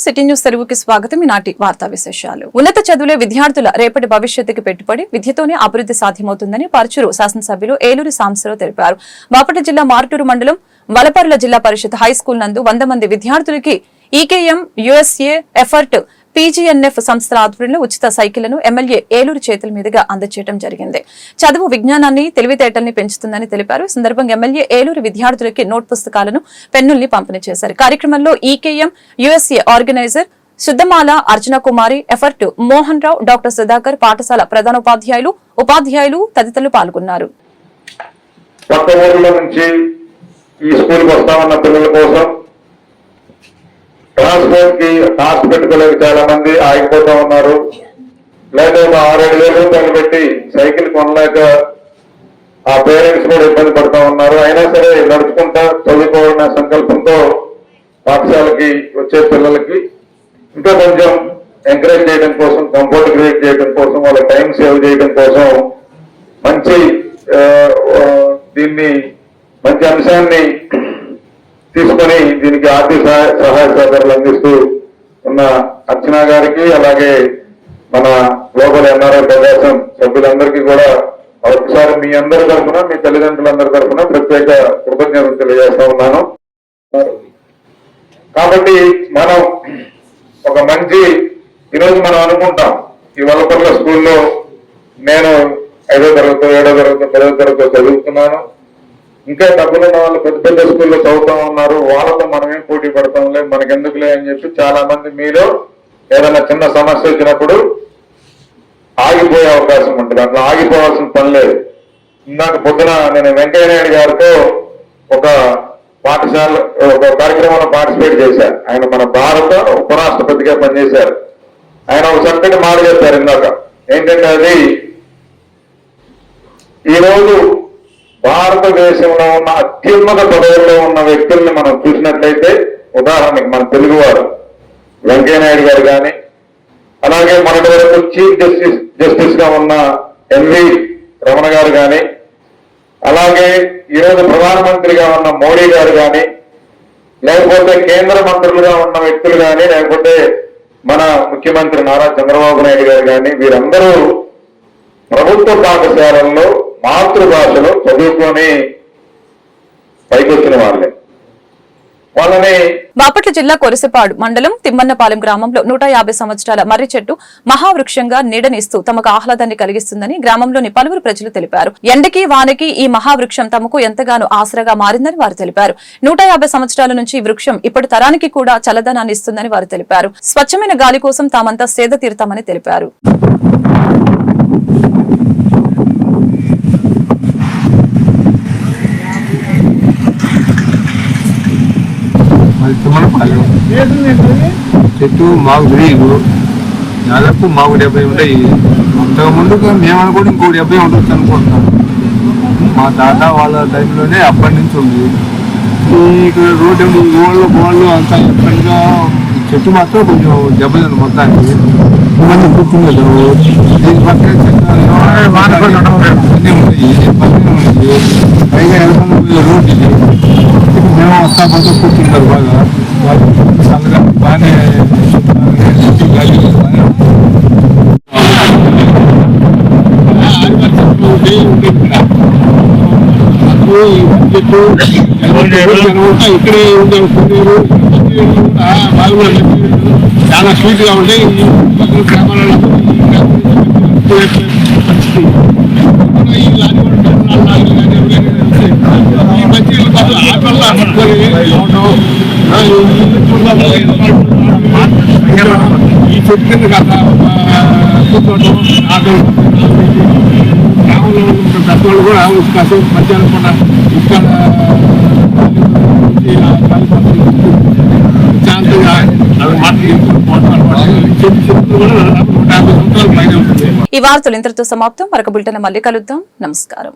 City news తెలుగుకి స్వాగతం. ఈనాటి వార్తా విశేషాలు. ఉన్నత చదువులే విద్యార్థుల రేపటి భవిష్యత్తుకి పెట్టుబడి, విద్యతోనే అభివృద్ధి సాధ్యమవుతుందని పరుచూరు శాసనసభ్యులు ఏలూరు సాంబశివరావు తెలిపారు. బాపట్ల జిల్లా మార్టూరు మండలం వలపర్ల జిల్లా పరిషత్ హైస్కూల్ నందు 100 మంది విద్యార్థులకి ఈకేఎం యుఎస్ఏ ఎఫర్ట్ పీజీఎన్ఎఫ్ సంస్థల ఆధ్వర్యంలో ఉచిత సైకిళ్లను ఎమ్మెల్యే ఏలూరు చేతుల మీదుగా అందజేయడం జరిగింది. చదువు విజ్ఞానాన్ని, తెలివితేటల్ని పెంచుతుందని తెలిపారు. ఈ సందర్భంగా ఎమ్మెల్యే ఏలూరు విద్యార్థులకి నోట్ పుస్తకాలను, పెన్నుల్ని పంపిణీ చేశారు. కార్యక్రమంలో ఈకేఎం యుఎస్ఏ ఆర్గనైజర్ సుద్దమాల అర్చన కుమారి, ఎఫర్ట్ మోహన్ రావు, డాక్టర్ సుధాకర్, పాఠశాల ప్రధానోపాధ్యాయులు, ఉపాధ్యాయులు తదితరులు పాల్గొన్నారు. ట్రాన్స్పోర్ట్ కి కాస్ట్ పెట్టుకోలేక చాలా మంది ఆగిపోతా ఉన్నారు. లేదా 6-7 వేల రూపాయలు పెట్టి సైకిల్ కొనలేక ఆ పేరెంట్స్ కూడా ఇబ్బంది పడుతూ ఉన్నారు. అయినా సరే నడుచుకుంటా చదువుకోవాలనే సంకల్పంతో పాఠశాలకి వచ్చే పిల్లలకి ఇంకా కొంచెం ఎంకరేజ్ చేయడం కోసం, కంఫర్ట్ క్రియేట్ చేయడం కోసం, వాళ్ళ టైం సేవ్ చేయడం కోసం మంచి అంశాన్ని తీసుకొని దీనికి ఆర్థిక సహాయ సహకారాలు అందిస్తూ ఉన్న అర్చన గారికి, అలాగే మన గ్లోబల్ ఎన్ఆర్ఐ ప్రదేశం సభ్యులందరికీ కూడా ఒకసారి మీ అందరి తరఫున, మీ తల్లిదండ్రులందరి తరఫున ప్రత్యేక కృతజ్ఞతలు తెలియజేస్తా ఉన్నాను. కాబట్టి మనం ఒక మంచి ఈరోజు మనం అనుకుంటాం, ఈ వలపర్ల స్కూల్లో నేను 5వ తరగతి, 7వ తరగతి, 10వ తరగతి చదువుతున్నాను. ఇంకా డబ్బులున్న వాళ్ళు పెద్ద పెద్ద స్కూల్లో చదువుతా ఉన్నారు. వాళ్ళతో మనమేం పోటీ పడతాంలే, మనకెందుకులే అని చెప్పి చాలా మంది మీలో ఏదైనా చిన్న సమస్య వచ్చినప్పుడు ఆగిపోయే అవకాశం ఉంటుంది. అట్లా ఆగిపోవాల్సిన పని లేదు. ఇందాక పొద్దున నేను వెంకయ్య నాయుడు గారితో ఒక కార్యక్రమంలో పార్టిసిపేట్ చేశారు. ఆయన మన భారత ఉపరాష్ట్రపతిగా పనిచేశారు. ఆయన ఒక చక్కటి మాట చెప్పారు ఇందాక. ఏంటంటే అది ఈరోజు భారతదేశంలో ఉన్న అత్యున్నత పదవుల్లో ఉన్న వ్యక్తుల్ని మనం చూసినట్లయితే, ఉదాహరణకి మన తెలుగువారు వెంకయ్య నాయుడు గారు కానీ, అలాగే మొన్నటి వరకు చీఫ్ జస్టిస్ గా ఉన్న ఎన్వి రమణ గారు కానీ, అలాగే ఈరోజు ప్రధానమంత్రిగా ఉన్న మోడీ గారు కానీ, లేకపోతే కేంద్ర మంత్రులుగా ఉన్న వ్యక్తులు కానీ, లేకపోతే మన ముఖ్యమంత్రి నారా చంద్రబాబు నాయుడు గారు కానీ, వీరందరూ ప్రభుత్వ పాఠశాలల్లో మాతృభాషలో చదువుకొని పైకొచ్చిన వాళ్ళని బాపట్ల జిల్లా కొరిసపాడు మండలం తిమ్మన్నపాలెం గ్రామంలో 150 సంవత్సరాల మర్రి చెట్టు మహావృక్షంగా నీడనిస్తూ తమకు ఆహ్లాదాన్ని కలిగిస్తుందని గ్రామంలోని పలువురు ప్రజలు తెలిపారు. ఎండకి వానకి ఈ మహావృక్షం తమకు ఎంతగానో ఆసరాగా మారిందని వారు తెలిపారు. 150 సంవత్సరాల నుంచి ఈ వృక్షం ఇప్పటి తరానికి కూడా చల్లదనాన్ని ఇస్తుందని వారు తెలిపారు. స్వచ్ఛమైన గాలి కోసం తామంతా సేద తీరుతామని తెలిపారు. చెట్టు మాకు తెలియదు. దాదాపు మాకు 70 ఉంటాయి. అంతకు ముందుగా మేము అనుకోండి ఇంకో 70 ఉండొచ్చు అనుకుంటున్నాం. మా తాత వాళ్ళ టైంలోనే అప్పటి నుంచి ఉంది. ఇక్కడ రోడ్డు గోళ్ళు అంతా ఎప్పటిగా చెట్టు మాత్రం కొంచెం దెబ్బతింది మొత్తానికి. మంది కూర్చున్నారు. దీని పక్కన అన్నీ ఉంటాయి, పైగా ఎలకొండ రోడ్డు ఇది. మేము వస్తా పోతే కూర్చుంటారు బాగా. చల్లగా బాగానే ఇక్కడే ఉండే చాలా స్వీట్ గా ఉంటాయి. గ్రామాలలో ఈ చెట్టు కింద కదా కూర్చోవడం, ఆటలు గ్రామంలో ఉన్న పెద్దవాళ్ళు కూడా కాసేపు మధ్యాహ్నం కూడా ఇక్కడ శాంతంగా ఈ వార్తలు ఇంతటితో సమాప్తం. మరొక బులెటిన్ మళ్ళీ కలుద్దాం. నమస్కారం.